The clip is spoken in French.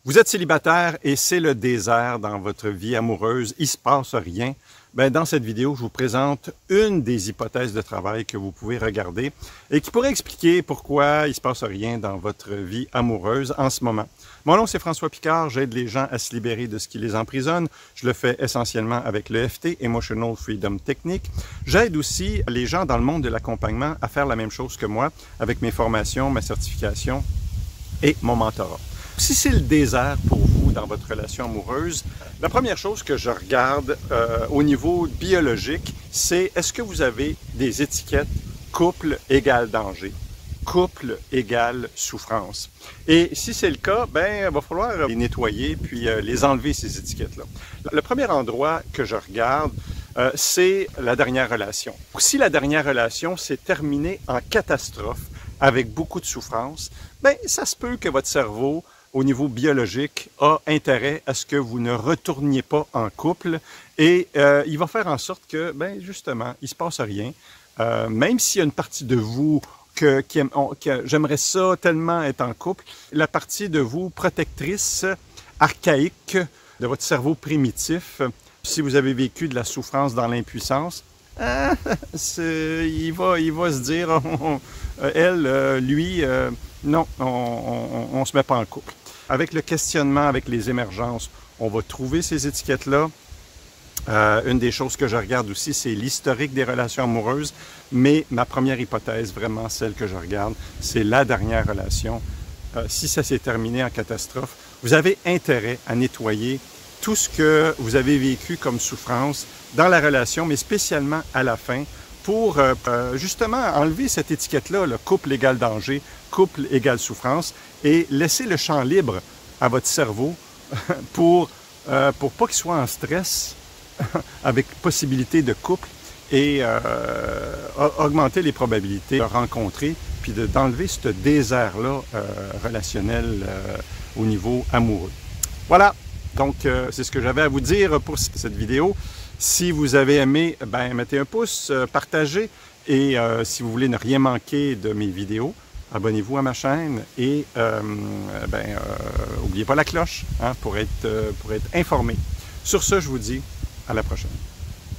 Vous êtes célibataire et c'est le désert dans votre vie amoureuse, il ne se passe rien. Dans cette vidéo, je vous présente une des hypothèses de travail que vous pouvez regarder et qui pourrait expliquer pourquoi il ne se passe rien dans votre vie amoureuse en ce moment. Mon nom, c'est François Picard. J'aide les gens à se libérer de ce qui les emprisonne. Je le fais essentiellement avec l'EFT, Emotional Freedom Technique. J'aide aussi les gens dans le monde de l'accompagnement à faire la même chose que moi avec mes formations, ma certification et mon mentorat. Si c'est le désert pour vous dans votre relation amoureuse, la première chose que je regarde au niveau biologique, c'est est-ce que vous avez des étiquettes couple égale danger, couple égale souffrance. Et si c'est le cas, il va falloir les nettoyer puis les enlever ces étiquettes-là. Le premier endroit que je regarde, c'est la dernière relation. Si la dernière relation s'est terminée en catastrophe avec beaucoup de souffrance, ça se peut que votre cerveau au niveau biologique, a intérêt à ce que vous ne retourniez pas en couple et il va faire en sorte que, justement, il ne se passe rien. Même s'il y a une partie de vous que j'aimerais ça tellement être en couple, la partie de vous protectrice, archaïque, de votre cerveau primitif, si vous avez vécu de la souffrance dans l'impuissance, il va se dire, lui, non, on ne se met pas en couple. Avec le questionnement, avec les émergences, on va trouver ces étiquettes-là. Une des choses que je regarde aussi, c'est l'historique des relations amoureuses. Mais ma première hypothèse, vraiment celle que je regarde, c'est la dernière relation. Si ça s'est terminé en catastrophe, vous avez intérêt à nettoyer tout ce que vous avez vécu comme souffrance dans la relation, mais spécialement à la fin, pour justement enlever cette étiquette-là, le couple égale danger, couple égale souffrance, et laisser le champ libre à votre cerveau pour pas qu'il soit en stress avec possibilité de couple et augmenter les probabilités de rencontrer puis d'enlever ce désert-là relationnel au niveau amoureux. Voilà, donc c'est ce que j'avais à vous dire pour cette vidéo. Si vous avez aimé, mettez un pouce, partagez et si vous voulez ne rien manquer de mes vidéos, abonnez-vous à ma chaîne et n'oubliez pas la cloche pour être informé. Sur ce, je vous dis à la prochaine.